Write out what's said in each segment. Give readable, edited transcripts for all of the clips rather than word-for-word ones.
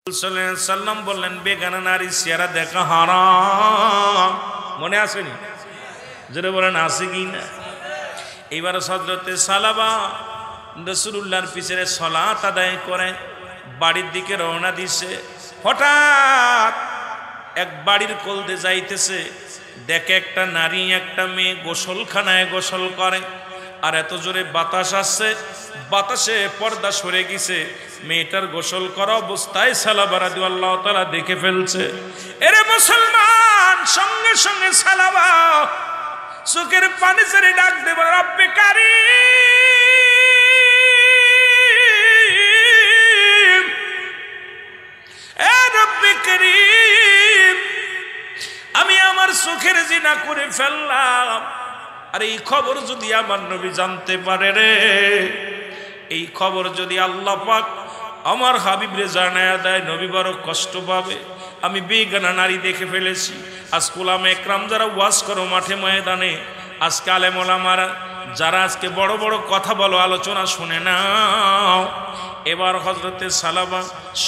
সাল্লাম বললেন বেগানা নারী চেহারা দেখা হারাম। মনে আসেনি? যেটা বলেন আছে কি না? এইবার হযরতে সালাবা রাসূলুল্লাহর পিছনে সালাত আদায় করে বাড়ির দিকে রওনা দিছে। হঠাৎ এক বাড়ির কোলতে যাইতেছে, দেখে একটা নারী একটা মেয়ে গোসলখানায় গোসল করে, আর এত জোরে বাতাস আসছে, বাতাসে পর্দা সরে গেছে। মেয়েটার গোসল করা অবস্থায় সালাবা রাদিয়াল্লাহু তাআলা দেখে ফেলছে। এরে মুসলমান, সঙ্গে সঙ্গে সালাবা চোখের পানি ছেড়ে ডাক দেব, রব্বে কারীম, এ রব্বে কারীম, আমি আমার চোখের জিনা করে ফেললাম। আর এই খবর যদি আমার নবী জানতে পারে রে, এই খবর যদি আল্লাহ পাক আমার হাবিবরে জানায়া দেয়, নবী বড় কষ্ট পাবে। আমি বেগানা নারী দেখে ফেলেছি। আজকে উলামা একরাম যারা ওয়াজ করো মাঠে ময়দানে, আজকে আলেম ওলামারা যারা আজকে বড় বড় কথা বলো, আলোচনা শুনে নাও। এবার হযরতে সালাবা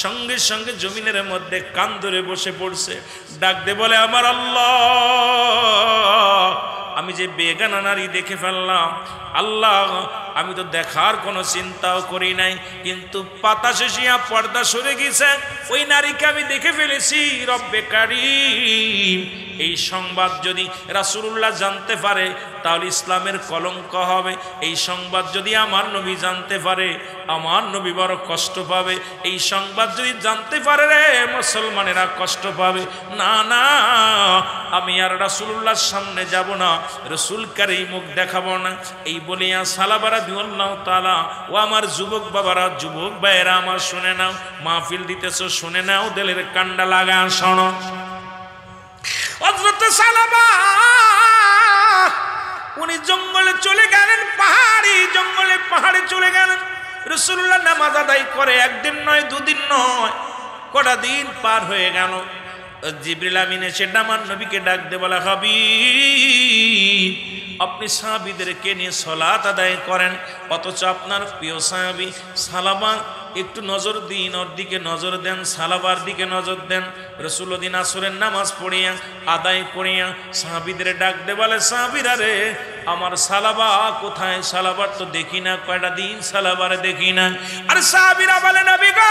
সঙ্গে সঙ্গে জমিনের মধ্যে কান ধরে বসে পড়ছে, ডাক দে বলে, আমার আল্লাহ, আমি যে বেগানা নারী দেখে ফেললাম, আল্লাহ আমি তো দেখার কোনো চিন্তাও করি নাই, কিন্তু পাতা শেষিয়া পর্দা সরে গেছে, ওই নারীকে আমি দেখে ফেলেছি। রব্বে কারীম, এই সংবাদ যদি রাসূলুল্লাহ জানতে পারে তাহলে ইসলামের কলঙ্ক হবে। এই সংবাদ যদি আমার নবী জানতে পারে, আমার নবী বড় কষ্ট পাবে। এই সংবাদ যদি জানতে পারে রে, মুসলমানেরা কষ্ট পাবে। না না, আমি আর রাসূলুল্লাহর সামনে যাব না, রাসূলকার এই মুখ দেখাবো না। এই বলিয়া সালাবা রাদিয়াল্লাহু তাআলা, ও আমার যুবক বাবারা, যুবক ভাইয়েরা আমার শুনে নাও, মাহফিল দিতেছ শুনে নাও, দিলের কান্ডা লাগা শোনো। হযরত সালাবা উনি জঙ্গলে চলে গেলেন, পাহাড়ি জঙ্গলে পাহাড়ে চলে গেলেন। রাসূলুল্লাহ নামাজ আদায় করে একদিন নয়, দুদিন নয়, কটা দিন পার হয়ে গেল। জিবরিল আমিন এসে আমার নবীকে ডাক দিয়ে বলা, হাবিব, আপনি সাহাবীদেরকে নিয়ে সালাত আদায় করেন, অথচ আপনার প্রিয় সাহাবী সালাবা একটু নজর দিন, ওর দিকে নজর দেন, সালাবার দিকে নজর দেন। রাসূলুল্লাহ দিন আসরের নামাজ পড়িয়া আদায় করিয়া সাহাবীদের ডাক দে বলে, সাহাবীরা রে, আমার সালাবা কোথায়? সালাবার তো দেখি না, কয়টা দিন সালাবারে দেখি না। আর সাহাবীরা বলে, নবী গো,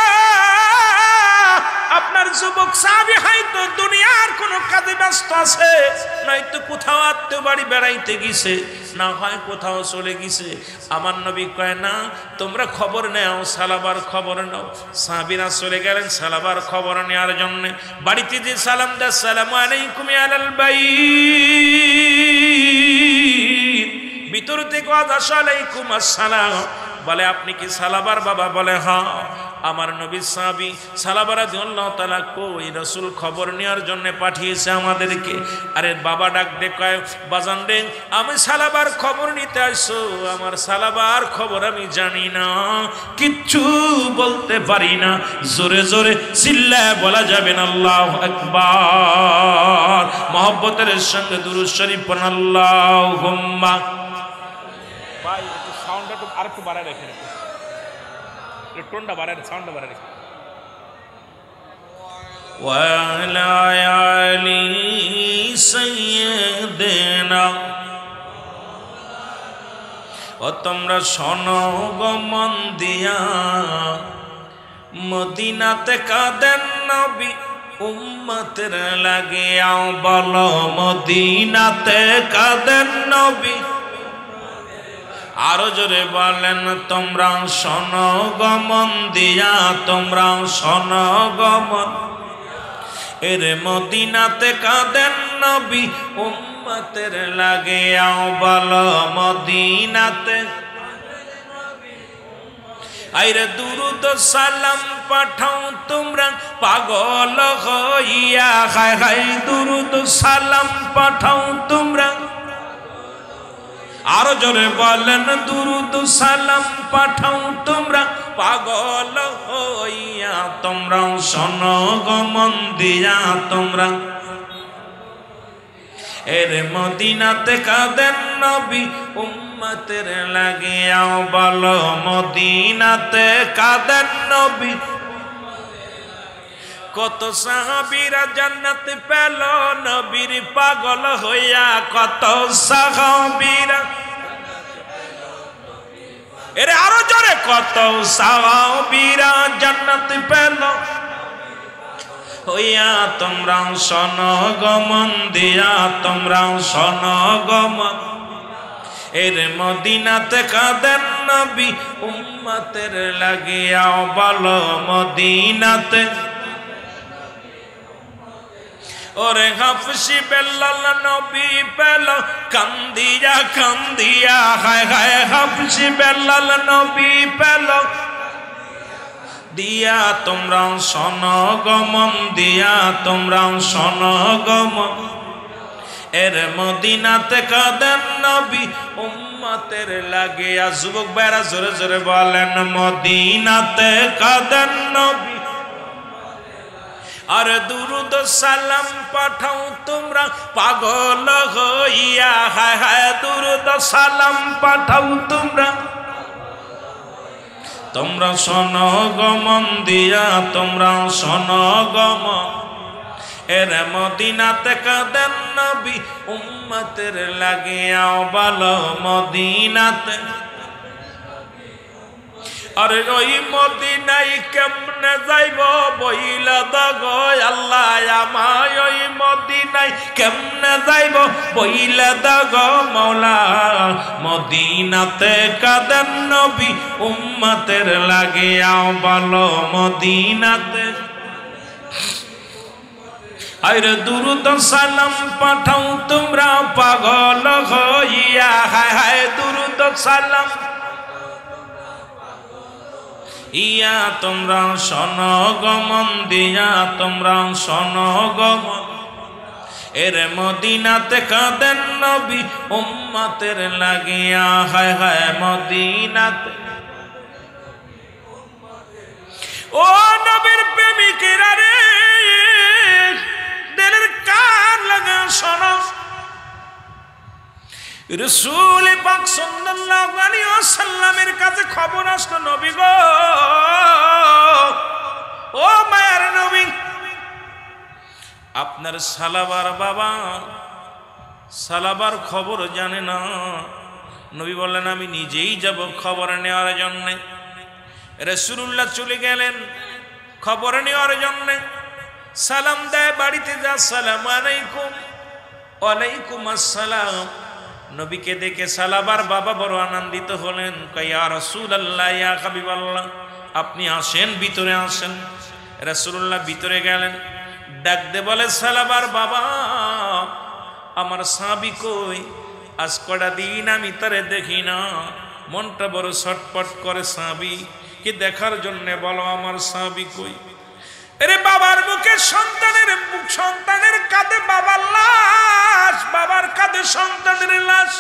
আপনার যুবক সাহাবী হয়তো দুনিয়ার কোনো কাজে ব্যস্ত আছে, নয়তো কোথাও আত্মীয় বাড়ি বেড়াইতে গেছে, না হয় কোথাও চলে গেছে। আমার নবী কয়, না, তোমরা খবর নাও, সালাবার খবর নাও। সাহাবীরা চলে গেলেন সালাবার খবর নেওয়ার জন্য। বাড়িতে যে সালাম দেয়, আসসালামু আলাইকুম আলাল বাইত, ভিতর থেকে আসসালাইকুম আসসালাম, বলে আপনি কি সালাবার বাবা? বলে হ্যাঁ। আমার নবী সাহাবী সালাবা রাদিয়াল্লাহু তাআলা কই, রাসূল খবর নেওয়ার জন্য পাঠিয়েছে আমাদেরকে। আরে বাবা ডাক দে কয়, বাজান রে, আমি সালাবার খবর নিতে আসছো, আমার সালাবার খবর আমি জানি না, কিচ্ছু বলতে পারি না। জোরে জোরে চিল্লায় বলা যাবে না আল্লাহু আকবার। মহব্বতের সঙ্গে দুরূদ শরীফ পড়ুন, আল্লাহুম্মা। ভাই একটু সাউন্ডটা একটু আরেকটু বাড়ায় রাখেন, টোনটা বাড়ায়, সাউন্ডটা বাড়ায় রাখেন। ওয়ালা আলি সাইয়্যিদিনা, ও তোমরা শোনো গো মন দিয়া, মদিনাতে কাঁদেন নবী উম্মতের লাগিয়া, বলো মদিনাতে কাঁদেন নবী। আরো জোরে বলেন, তোমরা শোনো গো মন দিয়া, তোমরা শোনো গো মন। এর মদিনাতে কাঁদেন নবী উম্মতের লাগিয়া, বলো মদিনাতে। আইরে দুরুদ সালাম পাঠাও তোমরা পাগল হইয়া, হায় হায় দুরুদ সালাম পাঠাও তোমরা। আরো জোরে বলেন, দুরুদ সালাম পাঠাও তোমরা পাগল হইয়া, তোমরা শোনো গো মন দিয়া, তোমরা। এর মদিনাতে কাঁদেন নবী উম্মতের লাগিয়া, বলো মদিনাতে কাঁদেন নবী। কত সাহাবীরা জান্নাত পেল নবীর পাগল হইয়া, কত সাহাবীরা, এরে আরো জোরে, কত সাহাবীরা জান্নাত পেল হইয়া। তোমরা শোনো গমন দিয়া, তোমরা শোনো গমন। এর মদিনাতে কাঁদেন নবী উম্মতের লাগিয়া, বলো মদিনাতে। ওরে হাফসি বেলাল নবী পেল কান্দিয়া কান্দিয়া, হায় হায় হাফসি বেলাল নবী পেল দিয়া। তোমরা শোনো গমন দিয়া, তোমরা শোনো গমন। এর মদিনাতে কাঁদেন নবী উম্মতের লাগিয়া। যুবক ভাইরা জোরে জোরে বলেন, মদিনাতে কাঁদেন নবী। আর দুরুদ সালাম পাঠাও তোমরা পাগল হইয়া, হায় হায় দুরুদ সালাম পাঠাও তোমরা। তোমরা শোনো গমন দিয়া, তোমরা শোনো গমন। এর মদিনাতে কাঁদেন নবী উম্মতের লাগিয়া, বলো মদিনাতে। আরে ওই মদিনায় কেমনে যাইব বইলা দাগ আল্লাহ আমায়, ওই মদিনায় কেমনে যাইব বইলা দাগ মওলা। মদিনাতে কাঁদেন নবী উম্মতের লাগিয়া, বলো মদিনাতে। আরে দুরুদ সালাম পাঠাও তোমরা পাগল হইয়া, হায় হায় দুরুদ সালাম ইয়া। তোমরা শোনো গমন দিয়া, তোমরা শোনো গমন। এর মদিনাতে কাঁদেন নবী উম্মতের লাগিয়া, হায় হায় মদিনাতে। ও নবীর প্রেমিকেরা রে, দিলের কান লাগা শোনো। রাসূল পাক সাল্লাল্লাহু আলাইহি ওয়াসাল্লামের কাছে খবর আসলো, নবী গো, ও মায়ার নবী, আপনার সালাবার বাবা সালাবার খবর জানে না। নবী বললেন, আমি নিজেই যাব খবর নেওয়ার জন্যে। রাসূলুল্লাহ চলে গেলেন খবর নেওয়ার জন্যে। সালাম দেয়, বাড়িতে যা, আসসালামু আলাইকুম। ওয়ালাইকুম আসসালাম। নবীকে দেখে সালাবার বাবা বড় আনন্দিত হলেন, কয় ইয়া রাসূলুল্লাহ, ইয়া হাবিবাল্লাহ, আপনি আসেন, ভিতরে আসেন। রাসূলুল্লাহ ভিতরে গেলেন, ডাক দে বলে, সালাবার বাবা, আমার সাহাবী কই? আজ কটা দিন আমি তারে দেখি না, মনটা বড় ছটপট করে সাহাবী কি দেখার জন্য, বলো আমার সাহাবী কই? আরে বাবার মুখে সন্তানের মুখ, সন্তানের কাঁধে বাবার লাশ, বাবার কাঁধে সন্তানের লাশ।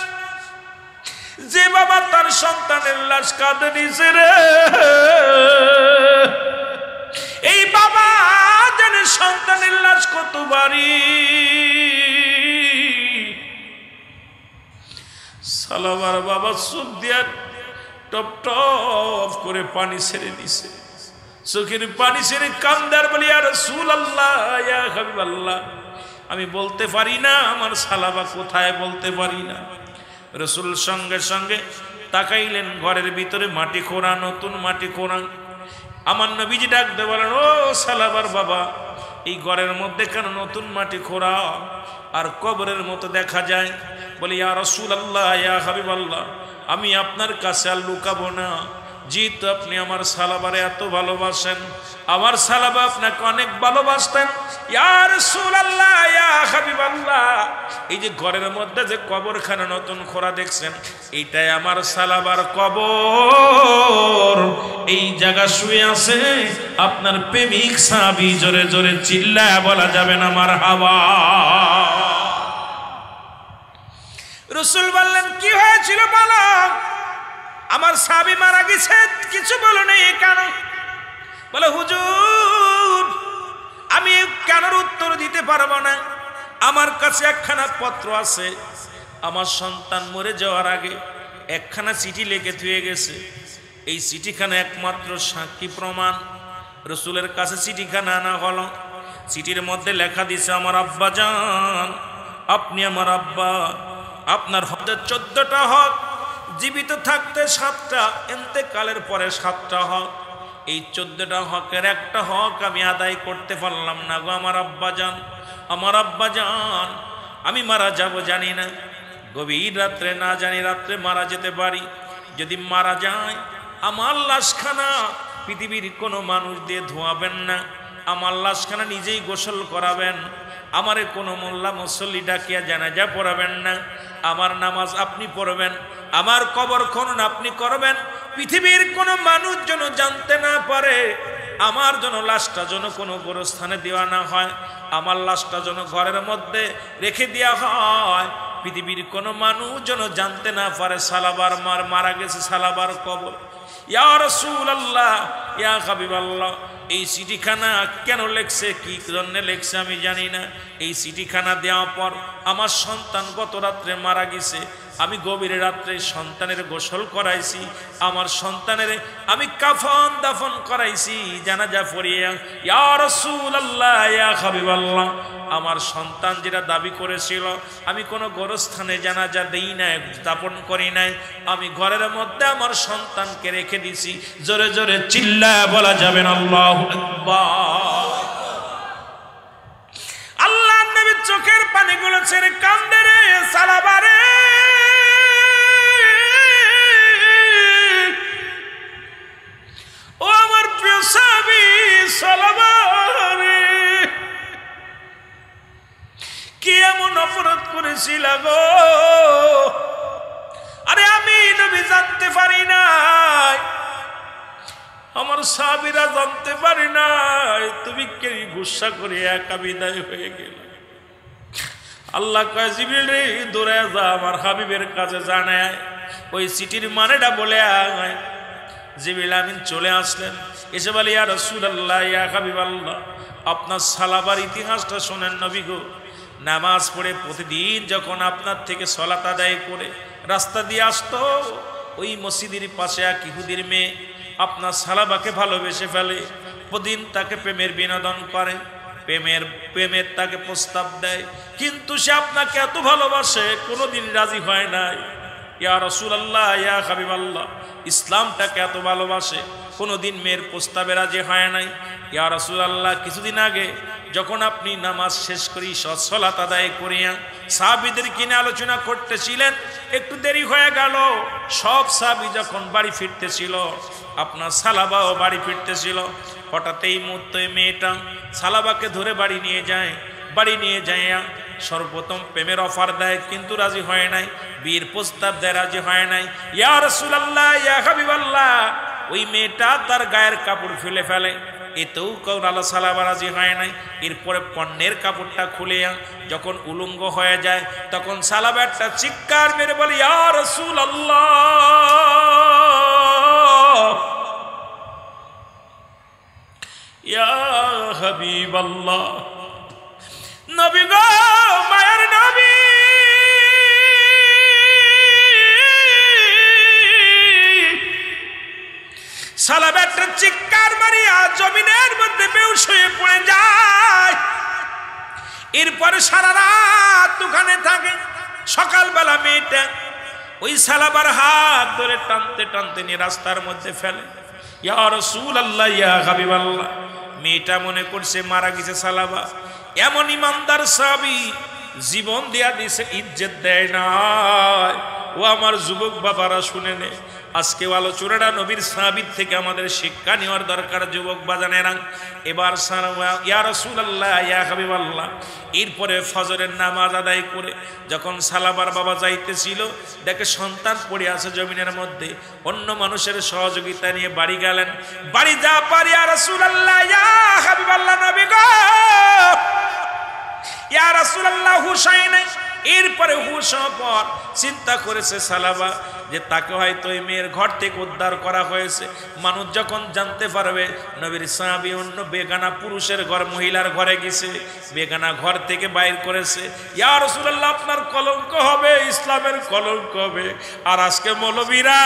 যে বাবা তার সন্তানের লাশ কাঁধে নিছে রে, এই বাবা জানে সন্তানের লাশ কত ভারী। সালাবার বাবা চোখ দিয়া টপ টপ করে পানি ছেড়ে দিছে, চোখের পানি ছেড়ে কান্দার বলি, ইয়া রাসূলুল্লাহ, ইয়া হাবিবাল্লাহ, আমি বলতে পারি না আমার সালাবা কোথায়, বলতে পারি না। রাসূল সঙ্গে সঙ্গে তাকাইলেন, ঘরের ভিতরে মাটি খোঁড়া, নতুন মাটি খোঁড়া। আমার নবীজি ডাক দিয়ে বলেন, ও সালাবার বাবা, এই ঘরের মধ্যে কেন নতুন মাটি খোঁড়া আর কবরের মতো দেখা যায়? বলি, ইয়া রাসূলুল্লাহ, ইয়া হাবিবাল্লাহ, আমি আপনার কাছে আর লুকাবো না, যেহেতু আপনি আমার সালাবারে এত ভালোবাসেন, আমার সালাবা আপনাকে অনেক ভালোবাসতেন। ইয়া রাসূলুল্লাহ, ইয়া হাবিবাল্লাহ, এই যে ঘরের মধ্যে যে কবরখানা নতুন খোঁড়া দেখছেন, এইটাই আমার সালাবার কবর। এই জায়গা শুয়ে আছে আপনার প্রেমিক সাহাবী। জোরে জোরে চিল্লায়া বলা যাবে না মারহাবা। রাসূল বললেন, কি হয়েছিল বলো? আমার সাহাবী মারা গেছে, কিছু বলো নেই কেন? বলে, হুজুর, আমি কেন উত্তর দিতে পারবো না, আমার কাছে একখানা পত্র আছে, আমার সন্তান মরে যাওয়ার আগে একখানা চিঠি লিখে থুয়ে গেছে। এই চিঠিখানা একমাত্র সাক্ষী প্রমাণ রসুলের কাছে চিঠিখানা আনা হলো। চিঠির মধ্যে লেখা দিছে, আমার আব্বা জান, আপনি আমার আব্বা, আপনার হতে 14টা হক, জীবিত থাকতে 7টা, ইন্তেকালের পরে 7টা হক। এই 14টা হকের একটা হক আমি আদায় করতে পারলাম না গো আমার আব্বা জান, আমার আব্বা জান। আমি মারা যাব জানি না, গভীর রাত্রে না জানি রাত্রে মারা যেতে পারি। যদি মারা যায় আমার লাশখানা পৃথিবীর কোনো মানুষ দিয়ে ধোয়াবেন না, আমার লাশখানা নিজেই গোসল করাবেন। আমারে কোনো মোল্লা মুসল্লি ডাকিয়া জানাজা পড়াবেন না, আমার নামাজ আপনি পড়বেন, আমার কবর খনন আপনি করবেন। পৃথিবীর কোনো মানুষ যেন জানতে না পারে, আমার যেন লাশটা যেন কোনো গোরস্থানে দেওয়া না হয়, আমার লাশটা যেন ঘরের মধ্যে রেখে দেওয়া হয়। পৃথিবীর কোনো মানুষ যেন জানতে না পারে সালাবার মারা গেছে, সালাবার কবর। ইয়া রাসূলুল্লাহ, ইয়া হাবিবাল্লাহ, এই চিঠিখানা কেন লেখছে, কি জন্য লেখছে আমি জানি না। এই চিঠিখানা দেওয়ার পর আমার সন্তান গত রাত্রে মারা গেছে, আমি গভীর রাত্রে সন্তানের গোসল করাইছি, আমার সন্তানের আমি কাফন দাফন করাইছি, জানাজা পড়িয়া। ইয়া রাসূলুল্লাহ, ইয়া হাবিবাল্লাহ, আমার সন্তান যেটা দাবি করেছিল, আমি কোনো গোরস্থানে জানাজা দেই নাই, দাপন করি নাই, আমি ঘরের মধ্যে আমার সন্তানকে রেখে দিছি। জোরে জোরে চিল্লায়া বলা যাবে না আল্লাহু আকবার। আল্লাহর নবী চোখের পানিগুলো ছেড়ে কান্দে রে সালাবারে। ও আমার প্রিয় সাহাবী সালাবারে, কি এমন অপরাধ করেছিল গো? আরে আমি নবী জানতে পারি নাই, আমার সাহাবীরা জানতে পারি নাই, তুমি কে গুসা করে একা বিদায় হয়ে গেল। আল্লাহ কয় জিবরিল রে, দৌড়ে যা আমার হাবিবের কাছে জানায় ওই চিঠির মানেটা বলে আয়। জিবরিল আমিন চলে আসলেন, এসে বলে ইয়া রাসূলুল্লাহ, ইয়া হাবিবাল্লাহ, আপনার সালাবার ইতিহাসটা শোনেন নবী গো। নামাজ পড়ে প্রতিদিন যখন আপনার থেকে সালাত আদায় করে রাস্তা দিয়ে আসতো, ওই মসজিদের পাশে এক ইহুদির মেয়ে আপনার সালাবাকে ভালোবেসে ফেলে, প্রতিদিন তাকে প্রেমের বিনোদন করে, প্রেমের তাকে প্রস্তাব দেয়, কিন্তু সে আপনাকে এত ভালোবাসে কোনোদিন রাজি হয় নাই। ইয়া রাসূলুল্লাহ, ইয়া হাবিবাল্লাহ, ইসলামটাকে এত ভালোবাসে কোনোদিন মেয়ের প্রস্তাবে রাজি হয় নাই। ইয়া রাসূলুল্লাহ, কিছুদিন আগে যখন আপনি নামাজ শেষ করি সালাত আদায় করিয়া সাহাবীদের কিনে আলোচনা করতেছিলেন, একটু দেরি হয়ে গেল। সব সাহাবী যখন বাড়ি ফিরতেছিল, আপনার সালাবাও বাড়ি ফিরতেছিল, হঠাৎ এই মুহূর্তে মেয়েটা সালাবাকে ধরে বাড়ি নিয়ে যায়। বাড়ি নিয়ে যাইয়া সর্বপ্রথম প্রেমের অফার দেয়, কিন্তু রাজি হয় নাই, বিয়ের প্রস্তাব দেয়, রাজি হয় নাই। ইয়া রাসূলুল্লাহ, ইয়া হাবিবাল্লাহ, ওই মেয়েটা তার গায়ের কাপড় ফেলে ফেলে, এতেও আল্লাহ সালাবা রাজি হয় নাই। এরপরে পণ্যের কাপড়টা খুলে যখন উলঙ্গ হয়ে যায়, তখন সালাবা একটা চিৎকার মেরে বলে ইয়া রাসূলুল্লাহ, ইয়া হাবিবাল্লাহ, নবী গো, মায়ের নবী, সালাবা একটা চিৎকার মারিয়া জমিনের মধ্যে বেহুশ হয়ে পড়ে যায়। এরপরে সারা রাত ওখানে থাকে। সকালবেলা মেয়েটা ওই সালাবার হাত ধরে টানতে টানতে নিয়ে রাস্তার মধ্যে ফেলে। ইয়া রাসূলুল্লাহ, ইয়া হাবিবাল্লাহ, মেয়েটা মনে করছে মারা গেছে সালাবা। এমন ইমানদার সাহাবী, জীবন দেয়া দিছে, ইজ্জত দেয় না। ও আমার যুবক বাবারা শুনে নে, আজকে আলোচনাটা নবীর সাহাবীর থেকে আমাদের শিক্ষা নেওয়ার দরকার। যুবক বাজানেরা, এবার ইয়া রাসূলুল্লাহ, ইয়া হাবিবাল্লাহ, এরপরে ফজরের নামাজ আদায় করে যখন সালাবার বাবা যাইতেছিল, দেখে সন্তান পড়ে আছে জমিনের মধ্যে। অন্য মানুষের সহযোগিতা নিয়ে বাড়ি গেলেন। বাড়ি যা পারি, ইয়া রাসূলুল্লাহ, ইয়া হাবিবাল্লাহ, নবী গো, ইয়া রাসূলুল্লাহ, হুসাইন। এরপরে হুঁশ পর চিন্তা করেছে সালাবা যে তাকে হয়তো ওই মেয়ের ঘর থেকে উদ্ধার করা হয়েছে। মানুষ যখন জানতে পারবে নবীর সাহাবী অন্য বেগানা পুরুষের ঘর, মহিলার ঘরে গেছে, বেগানা ঘর থেকে বাইর করেছে, ইয়া রাসূলুল্লাহ আপনার কলঙ্ক হবে, ইসলামের কলঙ্ক হবে। আর আজকে মৌলবীরা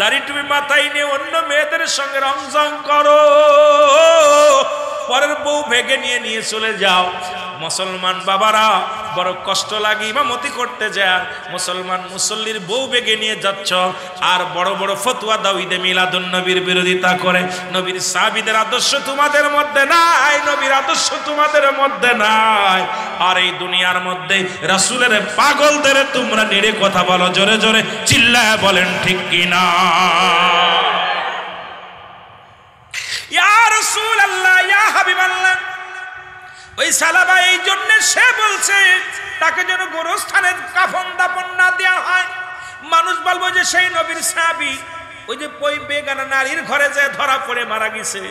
দাড়ি টুপি মাথায় নিয়ে অন্য মেয়েদের সঙ্গে রংজং করো, পরের বউ ভেগে নিয়ে চলে যাও। মুসলমান বাবারা বড় কষ্ট লাগে, ইমামতি করতে যায় মুসলমান মুসল্লির বউ বেগে নিয়ে যাচ্ছ, আর বড় বড় ফতোয়া দাও ঈদে মিলাদুন নবীর বিরোধিতা করে। নবীর সাহাবীদের আদর্শ তোমাদের মধ্যে নাই, নবীর আদর্শ তোমাদের মধ্যে নাই। আর এই দুনিয়ার মধ্যে রাসূলের পাগলদের তোমরা নেড়ে কথা বলো, জোরে জোরে চিল্লায় বলেন ঠিক কিনা? ইয়া রাসূলুল্লাহ, ইয়া হাবিবাল্লাহ, ওই সালাবা এই জন্য সে বলছে তাকে যেন গোরস্থানে কাফন দাফন না দেওয়া হয়। মানুষ বলবো যে সেই নবীর সাহাবী ওই যে ওই বেগানা নারীর ঘরে যে ধরা পড়ে মারা গেছে,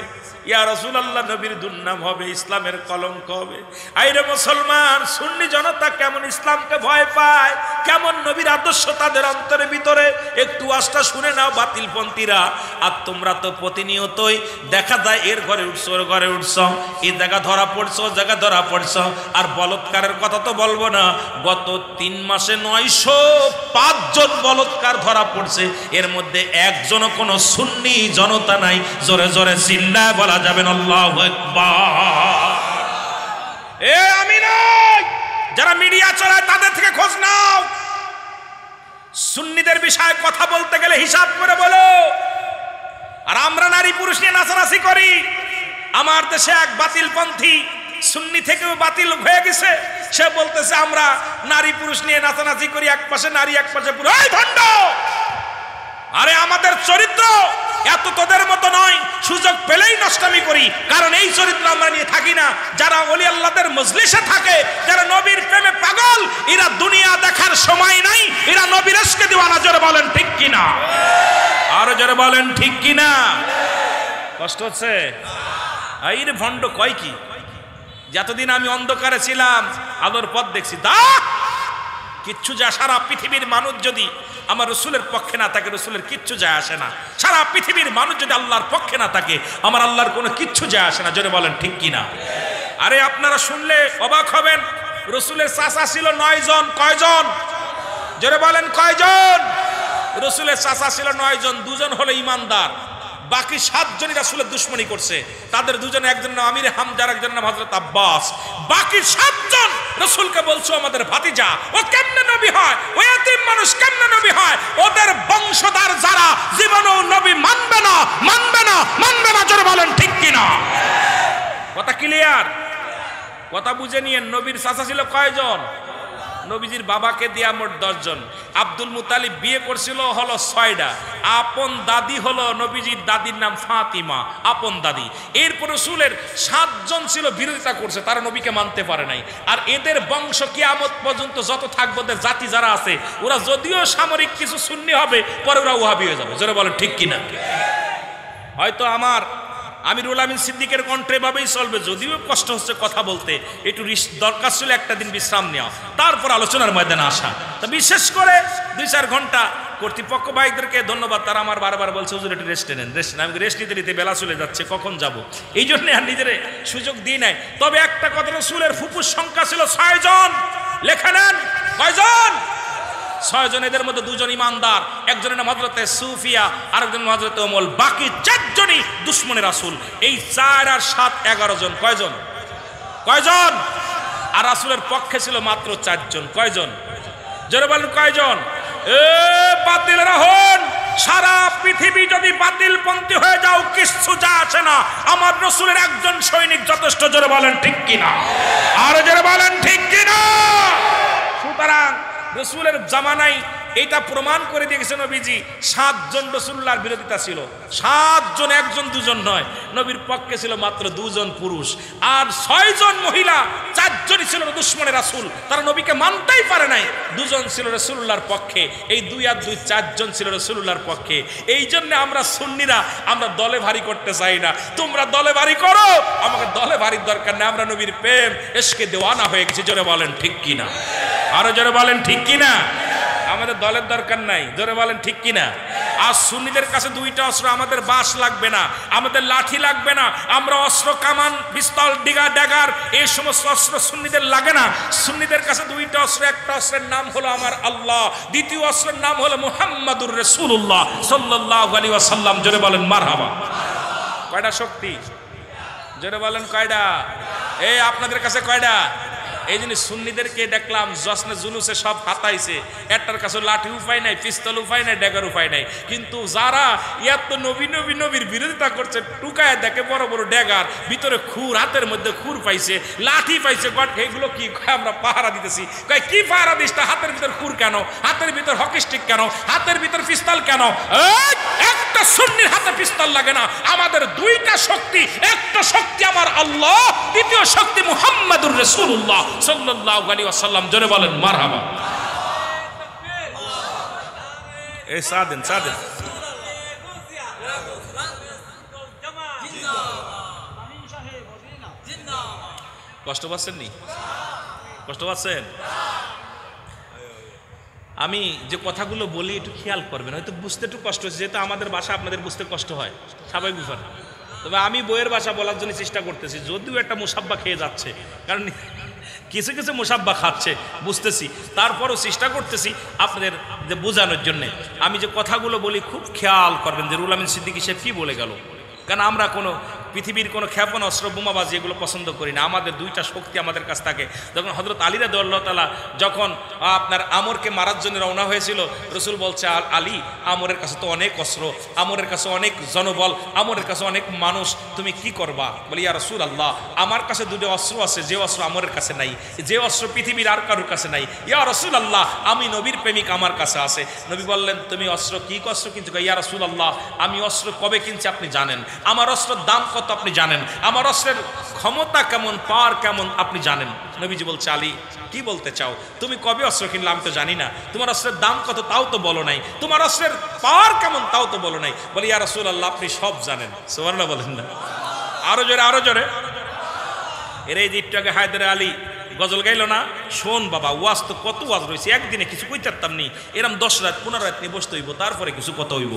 ইয়া রাসূলুল্লাহ নবীর দুর্নাম হবে, ইসলামের কলঙ্ক হবে। আইরে মুসলমান সুন্নি জনতা কেমন ইসলামকে ভয় পায়, কেমন নবীর আদর্শ তাদের অন্তরের ভিতরে, একটু আস্থা শুনে নাও বাতিলপন্থীরা। আর তোমরা তো প্রতিনিয়তই দেখা যায় এর ঘরে উঠছো, ওর ঘরে উঠছো, এই জায়গা ধরা পড়ছো, ও জায়গা ধরা পড়ছো। আর বলৎকারের কথা তো বলবো না, গত 3 মাসে 905 জন বলৎকার ধরা পড়ছে, এর মধ্যে একজনও কোনো সুন্নি জনতা নাই। জোরে জোরে চিল্লায় বলা যাবেন আল্লাহু আকবার। এ আমি নই, যারা মিডিয়া চালায় তাদের থেকে খোঁজ নাও। সুন্নিদের বিষয়ে কথা বলতে গেলে হিসাব করে বলো। আর আমরা নারী পুরুষ নিয়ে নাচানাচি করি। আমার দেশে এক বাতিলপন্থী সুন্নি থেকেও বাতিল হয়ে গেছে, সে বলতেছে আমরা নারী পুরুষ নিয়ে নাচানাচি করি, এক পাশে নারী এক পাশে পুরুষ। এই ভণ্ড! আরে আমাদের চরিত্র এত তোদের মতো নয়, সুযোগ পেলেই নষ্টামি করি, কারণ এই চরিত্র আমরা নিয়ে থাকি না। যারা ওলি আল্লাহদের মজলিসে থাকে, যারা নবীর প্রেমে পাগল, এরা দুনিয়া দেখার সময় নাই, এরা নবীর ইশকে দিওয়ানা। জোরে বলেন ঠিক কিনা? আরো জোরে বলেন ঠিক কিনা? কষ্ট হচ্ছে? এই রে ভণ্ড কয় কি, যতদিন আমি অন্ধকারে ছিলাম আলোর পথ দেখছি। দা কিচ্ছু যায়, সারা পৃথিবীর মানুষ যদি আমার রসুলের পক্ষে না থাকে, রসুলের কিচ্ছু যায় আসে না। সারা পৃথিবীর মানুষ যদি আল্লাহর পক্ষে না থাকে, আমার আল্লাহর কোনো কিচ্ছু যায় আসে না। জোরে বলেন ঠিক কিনা? আরে আপনারা শুনলে অবাক হবেন, রসুলের চাচা ছিল 9 জন। কয়জন? জোরে বলেন কয়জন? রসুলের চাচা ছিল 9 জন, 2 জন হলো ইমানদার, বাকি 7 জনই রাসূলের দুশমনি করছে। তাদের দুজনে, একজনের নাম আমির হামজা, একজনের নাম হযরত আব্বাস। বাকি 7 জন রাসূলকে বলছো আমাদের ভাতিজা, ও কেমনে নবী হয়, ও এতিম মানুষ কেমনে নবী হয়? ওদের বংশধর যারা জীবনেও নবী মানবে না, মানবে না, মানবে না। জোরে বলেন ঠিক কিনা? কথা ক্লিয়ার? কথা বুঝে নিয়েন। নবীর চাচা ছিল কয়জন? নবীজির বাবাকে দিয়া মোট 10 জন। আব্দুল মুতালিব বিয়ে করছিল হলো 6টা। আপন দাদি হলো নবীজির দাদির নাম ফাতিমা, আপন দাদি। এরপর রাসূলের 7 জন ছিল বিরোধিতা করছে, তারা নবীকে মানতে পারে নাই। আর এদের বংশ কিয়ামত পর্যন্ত যত থাকবে, ওদের জাতি যারা আছে, ওরা যদিও সামরিক কিছু সুন্নি হবে, পরে ওরা ওয়াহাবি হয়ে যাবে। জোরে বলেন ঠিক কিনা? হয়তো আমার আমিরুল আমিন সিদ্দিকের কণ্ঠে ভাবেই চলবে, যদিও কষ্ট হচ্ছে কথা বলতে, একটু দরকার ছিল একটা দিন বিশ্রাম নেওয়া, তারপর আলোচনার ময়দানে আসা। তা বিশেষ করে 2-4 ঘন্টা কর্তৃপক্ষ ভাইদেরকে ধন্যবাদ, তারা আমার বারবার বলছে হুজুর একটু রেস্ট নেন, রেস্ট নেন। আমি রেস্ট নিতে নিতে বেলা চলে যাচ্ছে, কখন যাব, এই জন্য আর নিজের সুযোগ দিই নাই। তবে একটা কথা, রাসূলের ফুফুর সংখ্যা ছিল 6 জন। লেখা নেন কয়জন? 6 জন। এদের মধ্যে 2 জন ইমানদার, একজনের নাম হযরতে সুফিয়া, আরেকজনের নাম হযরতে উমল। বাকি 4 জনই দুশমনে রাসূল। এই 4 আর 7 11 জন। কয়জন? কয়জন? আর রাসূলের পক্ষে ছিল মাত্র 4 জন। কয়জন? জোরে বলেন কয়জন? এ বাতিলরা হন, সারা পৃথিবী যদি বাতিলপন্থী হয়ে যাও, কিচ্ছু যায় আসে না। আমার রাসূলের একজন সৈনিক যথেষ্ট। জোরে বলেন ঠিক কিনা? আর জোরে বলেন ঠিক কিনা? সুতরাং রাসূলের জামানায় এটা প্রমাণ করে দিয়েছে নবীজি 7 জন রাসূলুল্লাহর বিরোধিতা ছিল। 7 জন, 1 জন 2 জন নয়। নবীর পক্ষে ছিল মাত্র 2 জন পুরুষ, আর 6 জন মহিলা। 4 জনই ছিল দুশমনে রাসূল, তারা নবীকে মানতেই পারে নাই। 2 জন ছিল রাসূলুল্লাহর পক্ষে, এই 2 আর 2 4 জন ছিল রাসূলুল্লাহর পক্ষে। এই জন্য আমরা সুন্নিরা আমরা দলে ভারী করতে চাই না। তোমরা দলে ভারী করো, আমাকে দলে ভারীর দরকার নেই। আমরা নবীর প্রেম ইশকে দেওয়ানা হয়ে গেছি। জোরে বলেন ঠিক কিনা? আরো জোরে বলেন ঠিক কিনা? আমাদের দলের দরকার নাই, জোরে বলেন ঠিক কিনা? আর সুন্নিদের কাছে দুইটা অস্ত্র, আমাদের বাঁশ লাগবে না, আমাদের লাঠি লাগবে না, আমরা অস্ত্র কামান পিস্তল ডিগা ড্যাগার এই সমস্ত অস্ত্র সুন্নিদের লাগে না। সুন্নিদের কাছে দুইটা অস্ত্র, একটা অস্ত্রের নাম হলো আমার আল্লাহ, দ্বিতীয় অস্ত্রের নাম হলো মুহাম্মাদুর রাসূলুল্লাহ সাল্লাল্লাহু আলাইহি ওয়াসাল্লাম। জোরে বলেন মারহাবা। কয়টা শক্তি? জোরে বলেন কয়টা? এই আপনাদের কাছে কয়টা? এই জন্য সুন্নিদেরকে দেখলাম জশ্নে জুলুসে সব হাতাইছে, একটার কাছে লাঠি উপায় নাই, পিস্তল উপায় নাই, ড্যাগার উপায় নাই। কিন্তু যারা এত নবীর বিরোধিতা করছে, টুকায় দেখে বড় বড় ড্যাগার, ভিতরে খুর, হাতের মধ্যে খুর পাইছে, লাঠি পাইছে, বাট এগুলো কি আমরা পাহারা দিতেছি। কয় কি পাহারা দিস? হাতের ভিতর খুর কেন? হাতের ভিতর হকি স্টিক কেন? হাতের ভিতর পিস্তল কেন? একটা সুন্নির হাতে পিস্তল লাগে না। আমাদের দুইটা শক্তি, একটা শক্তি আমার আল্লাহ, দ্বিতীয় শক্তি মুহাম্মাদুর রাসূলুল্লাহ সাল্লাল্লাহু আলাইহি ওয়াসাল্লাম। জোরে বলেন মারহাবা। এই সাদেন কষ্ট পাচ্ছেন নি? কষ্ট পাচ্ছেন? আমি যে কথাগুলো বলি একটু খেয়াল করবেন, হয়তো বুঝতে একটু কষ্ট হচ্ছে, যেহেতু আমাদের ভাষা আপনাদের বুঝতে কষ্ট হয়, স্বাভাবিক ব্যাপার। তবে আমি বইয়ের ভাষা বলার জন্য চেষ্টা করতেছি, যদিও একটা মুসাব্বা খেয়ে যাচ্ছে, কারণ কিছু কিছু মুসাব্বা খাচ্ছে বুঝতেছি, তারপরও চেষ্টা করতেছি আপনাদের যে বোঝানোর জন্যে। আমি যে কথাগুলো বলি খুব খেয়াল করবেন যে রুহুল আমিন সিদ্দিকী সাহেব কী বলে গেল। কারণ আমরা কোনো পৃথিবীর কোনো ক্ষেপণাস্ত্র বোমাবাজি এগুলো পছন্দ করি না। আমাদের দুইটা শক্তি আমাদের কাছ থাকে। যখন হযরত আলী রাদিয়াল্লাহু তাআলা যখন আপনার আমরকে মারার জন্য রওনা হয়েছিল, রসুল বলছে, আলী, আমরের কাছে তো অনেক অস্ত্র, আমরের কাছে অনেক জনবল, আমরের কাছে অনেক মানুষ, তুমি কি করবা? বলি, ইয়া রাসূলুল্লাহ, আমার কাছে দুটো অস্ত্র আছে, যে অস্ত্র আমরের কাছে নাই, যে অস্ত্র পৃথিবীর আর কারোর কাছে নাই। ইয়া রাসূলুল্লাহ, আমি নবীর প্রেমিক, আমার কাছে আছে। নবী বললেন, তুমি অস্ত্র কি অস্ত্র কিনছো? ইয়া রাসূলুল্লাহ, আমি অস্ত্র কবে কিনছি আপনি জানেন, আমার অস্ত্রের দাম কত আপনি জানেন, আমার অস্ত্রের ক্ষমতা কেমন, পাওয়ার কেমন আপনি জানেন। নবীজি বলছে, আলী, কি বলতে চাও? তুমি কবে অস্ত্র কিনলে আমি তো জানি না, তোমার অস্ত্রের দাম কত তাও তো বলো নাই, তোমার অস্ত্রের পাওয়ার কেমন তাও তো বলো নাই। বলি, ইয়া রাসূলুল্লাহ, আপনি সব জানেন। সুবহানাল্লাহ বলেন না? আরো জোরে, আরো জোরে। এর এই যে একটু আগে হায়দার আলী গজল গাইল না, শোন বাবা, ওয়াজ তো কত ওয়াজ রয়েছে, একদিনে কিছু কই চারতাম নি, এরম 10 রাত 15 রাত নিয়ে বসতে হইব, তারপরে কিছু কথা হইব।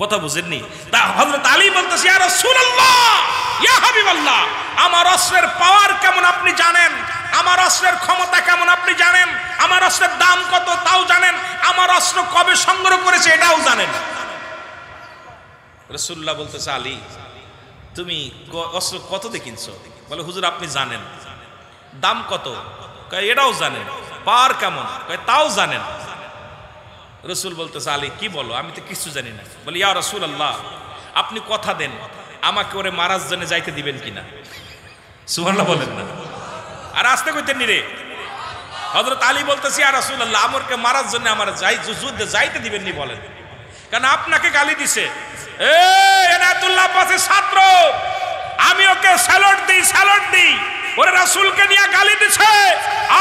কথা বুঝেননি? তা হযরত আলী বলতেছে, ইয়া রাসূলুল্লাহ, ইয়া হাবিবাল্লাহ, আমার অস্ত্রের পাওয়ার কেমন আপনি জানেন, আমার অস্ত্রের ক্ষমতা কেমন আপনি জানেন, আমার অস্ত্রের দাম কত তাও জানেন, আমার অস্ত্র কবে সংগ্রহ করেছে এটাও জানেন। রাসূলুল্লাহ বলতেছে, আলী, তুমি অস্ত্র কত দিয়ে কিনছো? বলে, হুজুর আপনি জানেন। দাম কত? কয় এটাও জানেন। পাওয়ার কেমন? কয় তাও জানেন। রসুল বলতেছে, আলী, কি বলো, আমি তো কিছু জানি না। বলি, ইয়া রাসূলুল্লাহ, আপনি কথা দেন আমাকে ওরে মারার জন্য যাইতে দিবেন কিনা? সুবহানাল্লাহ বলেন না? আর আসতে কইতেন নি রে? হযরত আলী বলতেছে, ইয়া রাসূলুল্লাহ, আমরকে মারার জন্য আমার যুদ্ধে যাইতে দিবেন নি বলেন, কারণ আপনাকে গালি দিছে। এনায়েতুল্লাহ আব্বাসের ছাত্র, আমি ওকে স্যালুট দিই, ওরে রাসূলকে নিয়ে গালি দিছে।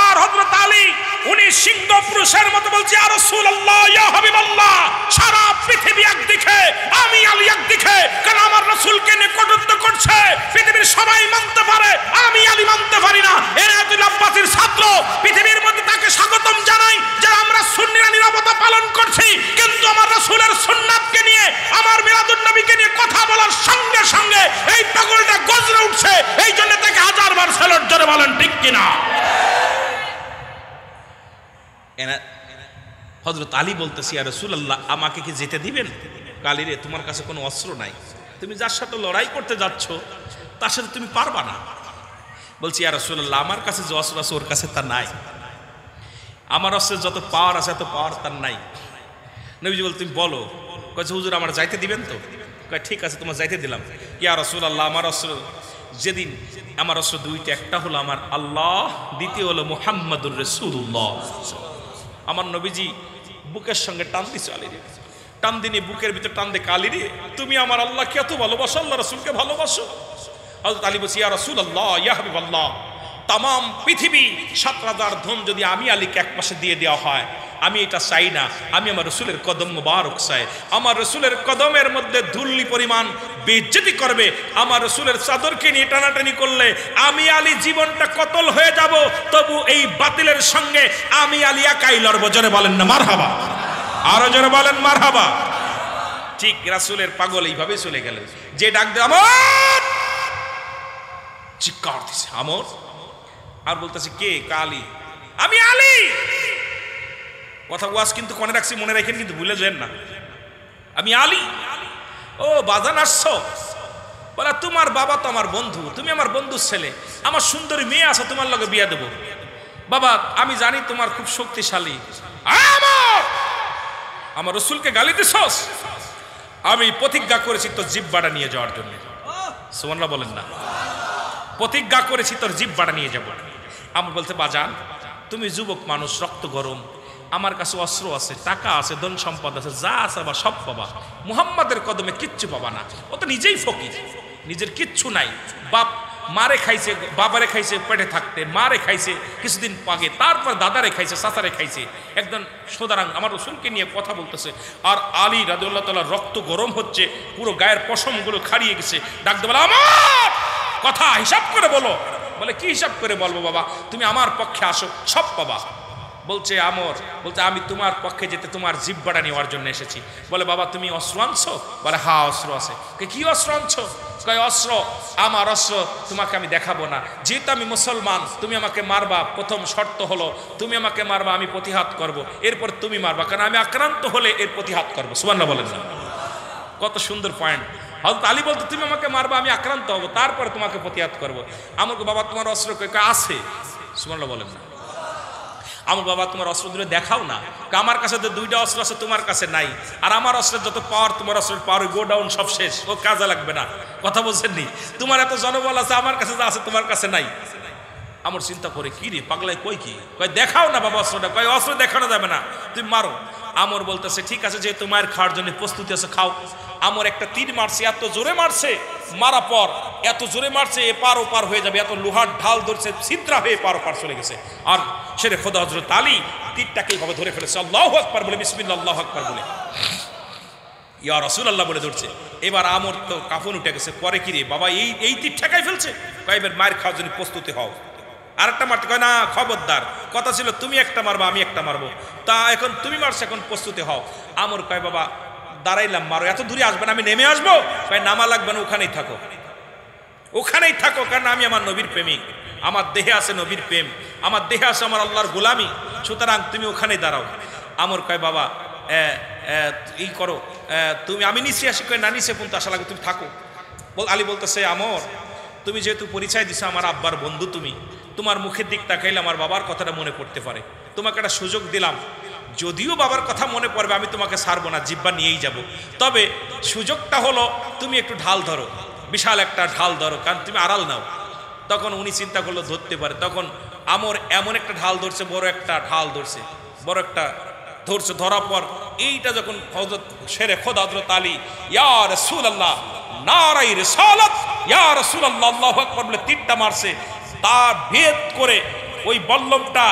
আর হযরত আলী উনি সিংহ পুরুষের মতো বলছে, ইয়া রাসূলুল্লাহ, ইয়া হাবিবাল্লাহ, সারা পৃথিবী একদিকে, আমি আলী একদিকে, কারণ আমার রাসূলকে নিয়ে কটূক্তি করছে, পৃথিবীর সবাই মানতে পারে, আমি আলী মানতে পারি না। এনায়েতুল্লাহ আব্বাসীর ছাত্র, পৃথিবীর মধ্যে তাকে স্বাগতম জানাই যে আমরা সুন্নিরা নীরবতা পালন করছি, কিন্তু আমার রাসূলের সুন্নাতকে নিয়ে, আমার মিলাদুন নবীকে নিয়ে কথা বলার সঙ্গে সঙ্গে এই পাগলটা গজরে উঠছে। এই জন্য তাকে হাজারবার স্যালুট জোরে বলেন ঠিক কিনা? হযরত আলী বলতেছি, ইয়া রাসূলুল্লাহ, আমাকে কি যেতে দিবেন? আলী রে, তোমার কাছে কোনো অস্ত্র নাই, তুমি যার সাথে লড়াই করতে যাচ্ছ তার সাথে তুমি পারবা না। বলছি, ইয়া রাসূলুল্লাহ, আমার কাছে যে অস্ত্র আছে ওর কাছে তা নাই, আমার অস্ত্রের যত পাওয়ার আছে এত পাওয়ার তার নাই। নবীজি বল, তুমি বলো। কয়েছে, হুজুর আমার যাইতে দিবেন তো? কয়, ঠিক আছে, তোমার যাইতে দিলাম। ইয়া রাসূলুল্লাহ, আমার অস্ত্র যেদিন, আমার অস্ত্র দুইটা, একটা হলো আমার আল্লাহ, দ্বিতীয় হলো মুহাম্মাদুর রাসূলুল্লাহ। আমার নবীজি বুকের সঙ্গে টান দিছে আলীরে, টান দিনে বুকের ভিতর টান দে, আলী রে, তুমি আমার আল্লাহকে এত ভালোবাসো, আল্লাহ রাসূলকে ভালোবাসো? হযরত আলী বলছে, ইয়া রাসূলুল্লাহ, ইয়া হাবিবাল্লাহ, তাম পৃথিবী 7,000 ধন যদি আমি আলীকে এক পাশে দিয়ে দেওয়া হয়, আমি এটা চাই না, আমি আমার রসুলের কদম মোবারক চাই। আমার রসুলের কদমের মধ্যে ধুল্লি পরিমাণ বেইজ্জতি করবে, আমার রসুলের চাদরকে নিয়ে টানাটানি করলে আমি আলী জীবনটা কতল হয়ে যাব, তবু এই বাতিলের সঙ্গে আমি আলী একাই লড়ব। জোরে বলেন না মারহাবা, আরো জোরে বলেন মারহাবা। ঠিক রাসূলের পাগল এইভাবে চলে গেলেন, যে ডাক দে আমর, চিৎকার দিছে আমর, আর বলতেছে কে? কালী, আমি আলী। কথা ওয়াজ কিন্তু কোনে রাখছি, মনে রাখেন কিন্তু ভুলে যাবেন না, আমি আলী। ও বাজান আসছো? বলে তোমার বাবা তো আমার বন্ধু, তুমি আমার বন্ধুর ছেলে, আমার সুন্দরী মেয়ে আছে, তোমার লগে বিয়া দেবো। বাবা আমি জানি তোমার খুব শক্তিশালী। আমার রসুলকে গালি দিছস? আমি প্রতিজ্ঞা করেছি তোর জিহ্বাটা নিয়ে যাওয়ার জন্য। সুবহানাল্লাহ বলেন না। প্রতিজ্ঞা করেছি তোর জিহ্বাটা নিয়ে যাব। আমার বলতে বাজান তুমি যুবক মানুষ, রক্ত গরম, আমার কাছে অস্ত্র আছে, টাকা আছে, ধন সম্পদ আছে, যা আছে বা সব পাবা, মুহাম্মাদের কদমে কিচ্ছু পাবা না। ও তো নিজেই ফকির, নিজের কিচ্ছু নাই। বাপ মারে খাইছে, বাবারে খাইছে পেটে থাকতে, মারে খাইছে কিছুদিন আগে, তারপর দাদারে খাইছে, চাচারে খাইছে একদম। সুতরাং আমার রসুলকে নিয়ে কথা বলতেছে, আর আলী রাদিয়াল্লাহু তাআলা রক্ত গরম হচ্ছে, পুরো গায়ের পশমগুলো খাড়িয়ে গেছে। ডাকতে বলে আমার কথা হিসাব করে বলো। বলে কি হিসাব করে বলবো বাবা? তুমি আমার পক্ষে আসো, সব পাবা। বলছে আমর, বলছে আমি তোমার পক্ষে যেতে তোমার জিহ্বাটা নেওয়ার জন্য এসেছি। বলে বাবা তুমি অস্ত্র আনছো? বলে হ্যাঁ অস্ত্র আছে। কি অস্ত্র আনছো? কয় অস্ত্র, আমার অস্ত্র তোমাকে আমি দেখাবো না, যেহেতু আমি মুসলমান, তুমি আমাকে মারবা, প্রথম শর্ত হলো তুমি আমাকে মারবা, আমি প্রতিহাত করব, এরপর তুমি মারবা, কারণ আমি আক্রান্ত হলে এর প্রতিহাত করবো। সুবহানাল্লাহ বলেন না। কত সুন্দর পয়েন্ট। হযরত আলী বলতে তুমি আমাকে মারবা, আমি আক্রান্ত হব, তারপরে তোমাকে প্রতিহাত করবো। আমাকে বাবা তোমার অস্ত্র আছে? সুবহানাল্লাহ বলেন না। আমার বাবা তোমার অস্ত্র দুটো দেখাও না। আমার কাছে তো দুইটা অস্ত্র আছে, তোমার কাছে নাই, আর আমার অস্ত্রের যত পাওয়ার তোমার অস্ত্রের পাওয়ার গো ডাউন, সব শেষ, ও কাজে লাগবে না। কথা বলছেন নি? তোমার এত জনবল আছে, আমার কাছে যা আছে তোমার কাছে নাই। আমার চিন্তা করে কি রে পাগলাই কই কি? কয় দেখাও না বাবা অস্ত্রটা। কয় অস্ত্র দেখানো যাবে না, তুমি মারো। আমর বলতেছে ঠিক আছে, যেহেতু মায়ের খাওয়ার জন্য প্রস্তুতি আছে, খাও। আমর একটা তীর মারছে, এত জোরে মারছে, মারা পর এত জোরে মারছে এপার ওপার হয়ে যাবে, এত লোহার ঢাল ধরছে, ছিদ্রা হয়ে এপার ওপার চলে গেছে। আর শেরে খোদা হযরত আলী তীরটাকে এইভাবে ধরে ফেলেছে, আল্লাহু আকবার বলে, বিসমিল্লাহ আল্লাহু আকবার বলে, ইয়া রাসূলুল্লাহ বলে ধরছে। এবার আমর তো কাফন উঠে গেছে। পরে কি রে বাবা এই তীর ঠেকাই ফেলছে? কয় এবার মায়ের খাওয়ার জন্য প্রস্তুতি হও। আরেকটা মারতে কয় না, খবরদার, কথা ছিল তুমি একটা মারবা, আমি একটা মারবো, তা এখন তুমি মারছো, এখন প্রস্তুতি হও। আমর কয় বাবা দাঁড়াইলাম, মারো, এত দূরে আসবে না, আমি নেমে আসবো? কয় নামা লাগবে না, ওখানেই থাকো, ওখানেই থাকো, কারণ আমি আমার নবীর প্রেমিক, আমার দেহে আছে নবীর প্রেম, আমার দেহে আছে আমার আল্লাহর গোলামি, সুতরাং তুমি ওখানেই দাঁড়াও। আমর কয় বাবা এই করো, তুমি আমি নিচে আসি? কয় না, নিচে পর্যন্ত আসা লাগে, তুমি থাকো। আলী বলতেছে আমর তুমি যেহেতু পরিচয় দিছো আমার আব্বার বন্ধু, তুমি তোমার মুখের দিক তাকাইলে আমার বাবার কথাটা মনে পড়তে পারে, তোমাকে একটা সুযোগ দিলাম, যদিও বাবার কথা মনে পড়বে আমি তোমাকে ছাড়বো না, জিব্বা নিয়েই যাব, তবে সুযোগটা হলো তুমি একটু ঢাল ধরো, বিশাল একটা ঢাল ধরো, কারণ তুমি আড়াল নাও। তখন উনি চিন্তা করলো ধরতে পারে, তখন আমর এমন একটা ঢাল ধরছে, বড় একটা ঢাল ধরছে, বড় একটা ধরছে, ধরার পর এইটা যখন হযরত শেরে খোদা হযরত আলী ইয়া রাসূলুল্লাহ নারায়ে রিসালাত ইয়া রাসূলুল্লাহ আল্লাহু আকবার বলে তীরটা মারছে, তার ভেদ করে ওই বল্লমটা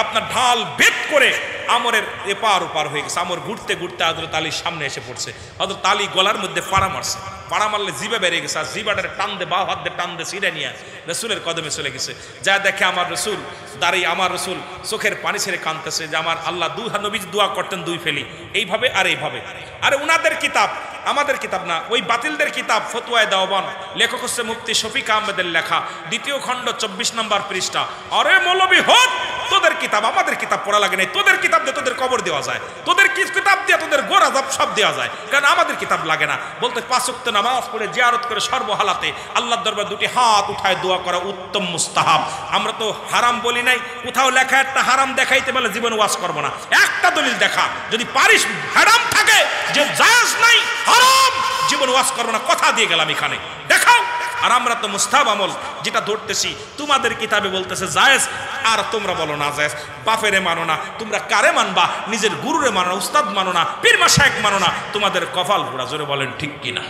আপনার ঢাল ভেদ করে আমরের এপার ওপার হয়ে গেছে। আমর ঘুরতে ঘুরতে হযরত আলীর সামনে এসে পড়ছে। হযরত আলী গলার মধ্যে পাড়া মারছে, পাড়া মারলে জিভে বেরিয়ে গেছে, আর জিভাটারে টান দে, বা হাত দিয়ে টান দে, ছিঁড়ে নিয়ে রসুলের কদমে চলে গেছে। যা দেখে আমার রসুল দাঁড়িয়ে, আমার রসুল চোখের পানি ছেড়ে কাঁদতেছে যে আমার আল্লাহ, নবী দোয়া করতেন দুই ফেলি, এইভাবে আর এইভাবে। আরে উনাদের কিতাব, আমাদের কিতাব না, ওই বাতিলদের কিতাব ফতোয়ায়ে দেওবান, লেখক হচ্ছে মুফতি শফিক আহমেদের লেখা, 2 খণ্ড 24 নম্বর পৃষ্ঠা। আরে মৌলবী হট, তোদের কিতাব আমাদের কিতাব পড়া লাগে নাই, তোদের কিতাব দিয়ে তোদের কবর দেওয়া যায়, তোদের কিতাব দিয়ে তোদের গোড়া সব দেওয়া যায়, কারণ আমাদের কিতাব লাগে না। বলতে 5 ওয়াক্ত নামাজ পড়ে জিয়ারত করে সর্বহালাতে আল্লাহর দরবার 2টি হাত উঠায় দোয়া করা উত্তম মুস্তাহাব। আমরা তো হারাম বলি নাই, কোথাও লেখা একটা হারাম দেখাইতে বলে জীবন ওয়াজ করবো না, একটা দলিল দেখা, যদি পারিস হারাম থাকে যে জায়েজ নাই হারাম, জীবন ওয়াজ করবো না, কথা দিয়ে গেলাম এখানে, দেখাও। আর আমরা তো মুস্তাহাব আমল যেটা ধরতেছি, তোমাদের কিতাবে বলতেছে জায়েজ, আর তোমরা বলো না জায়েজ। বাপেরে মানো না, তোমরা কারে মানবা? নিজের গুরুরে মানো না, উস্তাদ মানো না, পীর মাশায়েখ মানো না, তোমাদের কপাল পোড়া। জোরে বলেন ঠিক কিনা,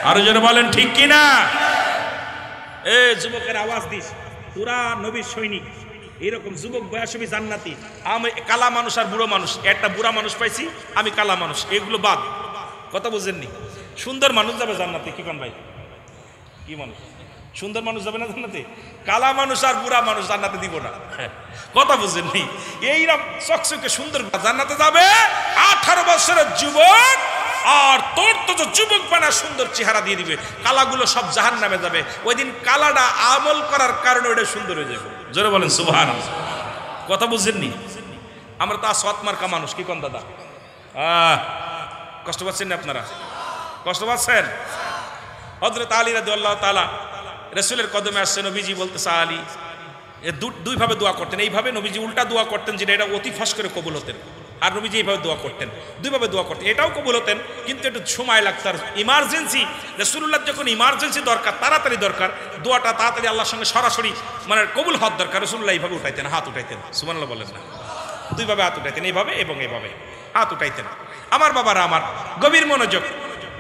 আরো জোরে বলেন ঠিক কিনা। এ যুবকের আওয়াজ দিস, তোরা নবীর সৈনিক, এইরকম যুবক বয়সী জান্নাতি। আমি কালা মানুষ আর বুড়ো মানুষ, একটা বুড়া মানুষ পাইছি, আমি কালা মানুষ, এগুলো বাদ। কথা বুঝেননি? সুন্দর মানুষ যাবে জান্নাতে। কি কোন ভাই? কি মানুষ? সুন্দর মানুষ যাবে না জান্নাতে? কালা মানুষ আর বুড়া মানুষ জান্নাতে দিব না। কথা বুঝেননি? এইরকম চকচকে সুন্দর জান্নাতে যাবে 18 বছরের যুবক, আর তোর তো যুবক বানা সুন্দর চেহারা দিয়ে দিবে। কালাগুলো সব জাহান্নামে যাবে। ওই দিন কালাটা আমল করার কারণে ওটা সুন্দর হয়ে যাবে। জোরে বলেন সুবহানাল্লাহ। কথা বুঝেননি? আমরা তো আসওয়াত মার্কা মানুষ। কি কোন দাদা? কষ্ট পাচ্ছেন না আপনারা? কষ্ট পাচ্ছেন? হযরত আলী রাদিয়াল্লাহু তাআলা রাসূলের কদমে আসছে। নবীজি বলতেছে আলী, দুই ভাবে দোয়া করতেন। এইভাবে নবীজি উল্টা দোয়া করতেন, যেটা এটা অতি ফাঁস করে কবুল হতেন। আর নবীজি এইভাবে দোয়া করতেন, দুইভাবে দোয়া করতেন, এটাও কবুল হতেন, কিন্তু একটু সময় লাগতো। আর ইমার্জেন্সি, রাসূলুল্লাহ যখন ইমার্জেন্সি দরকার, তাড়াতাড়ি দরকার, দোয়াটা তাড়াতাড়ি আল্লাহর সঙ্গে সরাসরি মানে কবুল হওয়ার দরকার, রাসূলুল্লাহ এইভাবে উঠাইতেন, হাত উঠাইতেন। সুবহানাল্লাহ বলেন না? দুইভাবে হাত উঠাইতেন, এইভাবে এবং এইভাবে হাত উঠাইতেন। আমার বাবারা আমার, গভীর মনোযোগ।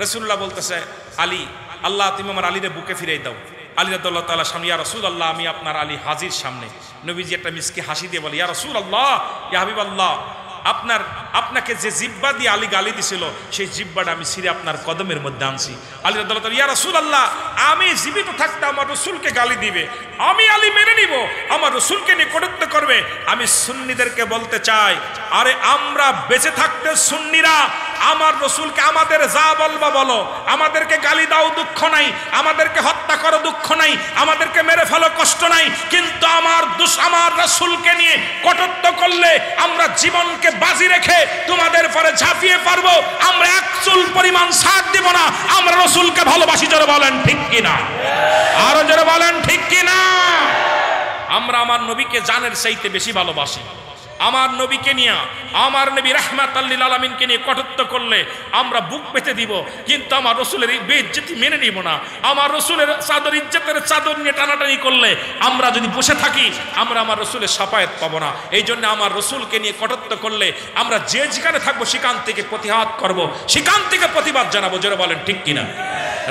রাসূলুল্লাহ বলতেছে আলী, আল্লাহ তুমি আমার আলীরে বুকে ফিরাই দাও। আলী রাদিয়াল্লাহু তাআলা সামনে, ইয়া রাসূলুল্লাহ আমি আপনার আলী হাজির সামনে। নবীজি একটা মিসকি হাসি দিয়ে বলে, ইয়া রাসূলুল্লাহ, ইয়া হাবিবাল্লাহ, আপনাকে যে জিব্বা দিয়ে আলী গালি দিছিল, সেই জিব্বাটা আমি ছিঁড়ে আপনার কদমের মধ্যে আনছি। আলী রাদিয়াল্লাহু তাআলা, ইয়া রাসূলুল্লাহ, আমি জীবিত থাকতে আমার রাসূলকে গালি দিবে, আমি আলী মেনে নিব, আমার রাসূলকে নিয়ে কটূক্তি করবে। আমি সুন্নিদেরকে বলতে চাই, আরে আমরা বেঁচে থাকতে সুন্নিরা আমার রাসূলকে আমাদের যা বলবা বলো, আমাদেরকে গালি দাও দুঃখ নাই, আমাদেরকে হত্যা করো দুঃখ নাই, আমাদেরকে মেরে ফেলো কষ্ট নাই, কিন্তু আমার রাসূলকে নিয়ে কটূক্তি করলে আমরা জীবনকে বাজি রেখে তোমাদের পরে ঝাঁপিয়ে পারবো। আমরা এক চুল পরিমাণ সাথ দিব না। আমরা রাসূলকে ভালোবাসি। জোরে বলেন ঠিক কিনা? আরো জোরে বলেন ঠিক কিনা? আমরা আমার নবীকে জানের চাইতে বেশি ভালোবাসি। আমার নবীকে নিয়ে, আমার নবী রাহমাতাল লিল আলামিনকে নিয়ে কটূক্তি করলে আমরা বুক পেতে দিব, কিন্তু আমার রাসূলের বেইজ্জতি মেনে নিব না। আমার রাসূলের চাদর, ইজ্জতের চাদর নিয়ে টানাটানি করলে আমরা যদি বসে থাকি, আমরা আমার রাসূলের শাফায়াত পাবো না। এই জন্য আমার রাসূলকে নিয়ে কটূক্তি করলে আমরা যে যেখানে থাকবো সেখান থেকে প্রতিহাত করব, সেখান থেকে প্রতিবাদ জানাবো। জোরে বলেন ঠিক কিনা?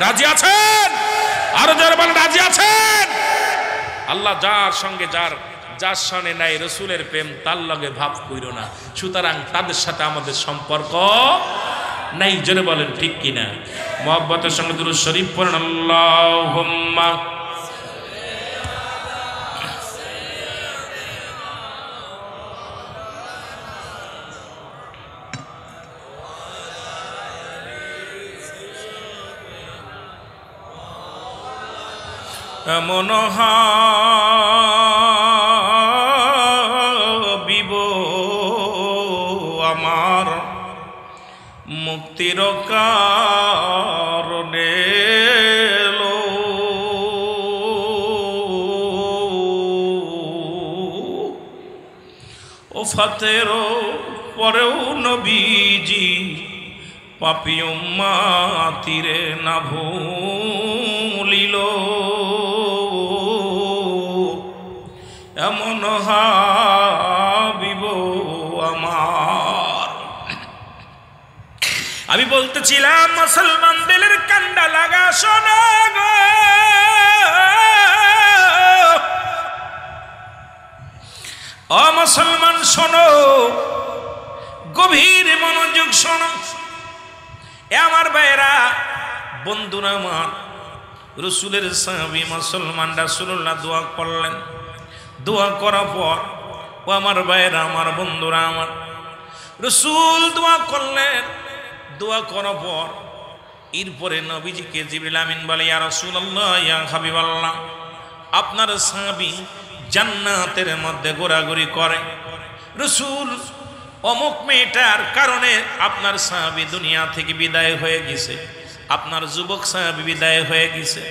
রাজি আছেন? আরো জোরে বলেন রাজি আছেন? আল্লাহ যার সঙ্গে যার শানে নাই রাসূলের প্রেম, তার লগে ভাব কইরো না। সুতরাং তাদের সাথে আমাদের সম্পর্ক নাই। জোরে বলেন ঠিক কিনা? মুহাব্বতের সঙ্গে দুরূদ শরীফ পড়েন। আল্লাহুম্মা এমন হাবিব আমার মুক্তির কারণে ওফাতের পরেও নবীজি পাপী উম্মতিরে না ভুলিল। এমন হাবিব আমার। আমি বলতেছিলাম মুসলমান দিলের কান্ডা লাগা শোনো গো, ও মুসলমান শোনো, গভীর মনোযোগ শোনো। এ আমার ভাইরা, বন্ধুরা আমার, রাসূলের সাহাবী মুসলমান রাসূলুল্লাহ দোয়া করলেন। দোয়া করার পর, ও আমার ভাইরা, আমার বন্ধুরা আমার, রাসূল দোয়া করলেন। দোয়া করার পর এরপরে নবীজিকে জিবরিল আমিন বলে, ইয়া রাসূলুল্লাহ, ইয়া হাবিবাল্লাহ, আপনার সাহাবী জান্নাতের মধ্যে ঘোরাঘুরি করে। রাসূল, অমুক মেয়েটার কারণে আপনার সাহাবী দুনিয়া থেকে বিদায় হয়ে গেছে, আপনার যুবক সাহাবী বিদায় হয়ে গেছে।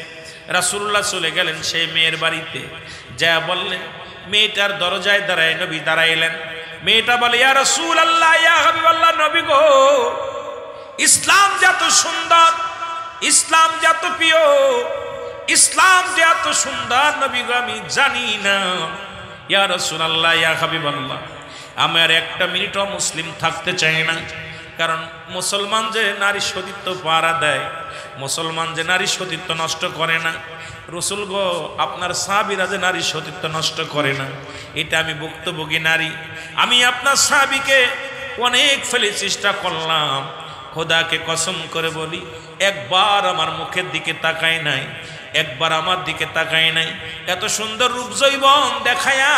রাসূলুল্লাহ চলে গেলেন সেই মেয়ের বাড়িতে। যা বললেন, মেয়েটার দরজায় দাঁড়ায় নবী দাঁড়াইলেন। মেয়েটা বলে, ইয়া রাসূলুল্লাহ, ইয়া হাবিবাল্লাহ, নবী গো, ইসলাম যে এত সুন্দর, ইসলাম যে এত প্রিয়, ইসলাম যে এত সুন্দর নবী গো, আমি জানি না। ইয়া রাসূলুল্লাহ, ইয়া হাবিবাল্লাহ, আমি আর একটা মিনিটও মুসলিম থাকতে চাই না। কারণ মুসলমান যে নারী সতীত্ব পাহারা দেয়, মুসলমান যে নারী সতীত্ব নষ্ট করে না, রসুল গো আপনার সাহাবীরা যে নারী সতীত্ব নষ্ট করে না, এটা আমি ভুক্তভোগী নারী। আমি আপনার সাহাবীকে অনেক ফেলে চেষ্টা করলাম, খোদাকে কসম করে বলি একবার আমার মুখের দিকে তাকায় নাই, একবার আমার দিকে তাকায় নাই। এত সুন্দর রূপ যৌবন দেখায়া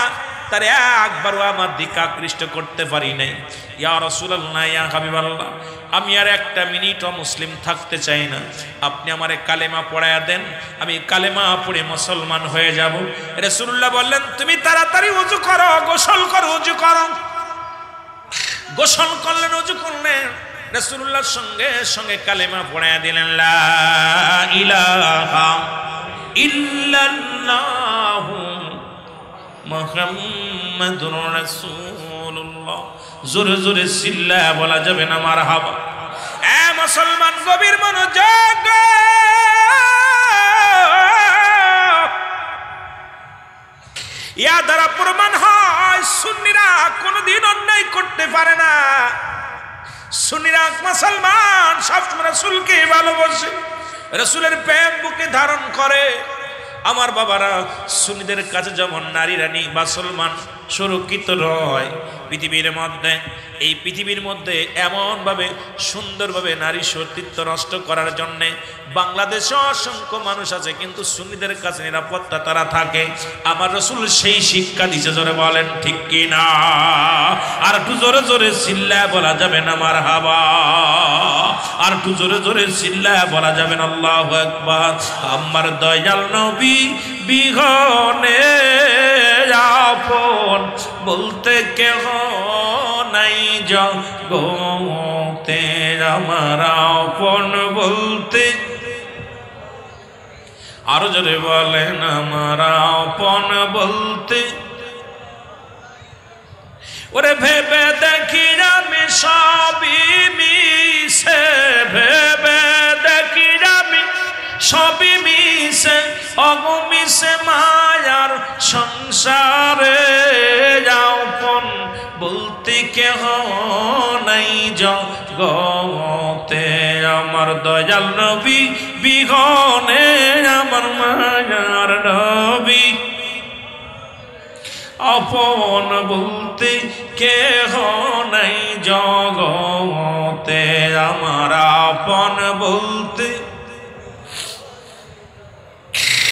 তার একবারও আমার দিকে আকৃষ্ট করতে পারি নাই। ইয়া রাসূলুল্লাহ, ইয়া হাবিবাল্লাহ, আমি আর একটা মিনিটও মুসলিম থাকতে চাই না, আপনি আমারে কালেমা পড়ায়া দেন, আমি কালেমা পড়ে মুসলমান হয়ে যাব। রাসূলুল্লাহ বললেন তুমি তাড়াতাড়ি ওযু করো, গোসল করো, ওযু করো। গোসল করলেন, ওযু করলেন, রাসূলুল্লাহর সঙ্গে সঙ্গে কালেমা পড়ায়া দিলেন, লা ইলাহা ইল্লাল্লাহু মুহাম্মাদুর রাসূলুল্লাহ। জোরে জোরে চিল্লায়া বলা যাবে না মারহাবা? এ মুসলমান গভীর মনোযোগ, ইয়া দ্বারা প্রমাণ হয় সুন্নিরা কোনদিন অন্যায় করতে পারে না। সুন্নিরা মুসলমান সবসময় রাসূলকে ভালোবাসে, রাসূলের প্রেম বুকে ধারণ করে। আমার বাবারা, সুন্নিদের কাছে যেমন নারীরা মুসলমান সুরক্ষিত রয়, পৃথিবীর মধ্যে, এই পৃথিবীর মধ্যে এমনভাবে সুন্দরভাবে নারী সতীত্ব নষ্ট করার জন্যে বাংলাদেশে অসংখ্য মানুষ আছে, কিন্তু সুন্নিদের কাছে নিরাপত্তা তারা থাকে। আমার রাসূল সেই শিক্ষা দিছে, জোরে বলেন ঠিক কি না? আর একটু জোরে জোরে চিল্লায়া বলা যাবে না মারহাবা? আর একটু জোরে জোরে চিল্লায়া বলা যাবে না আল্লাহু আকবার? আমার দয়াল নবী বিহনে আপন বলতে কেহ নাই জগতে, আমার আপন বলতে, আরো জোরে বলেন, আমার আপন বলতে। ওরে ভেবে দেখি আমি সবই মিশে, ভেবে দেখি আমি সবই মিশে, অগমিশে মায়ার সংসারে, আপন বলতে কেহ নাই জগতে, আমার দয়াল নবী বিহনে, আমার মায়ার নবী আপন বলতে কেহ নাই জগতে, আমার আপন বলতে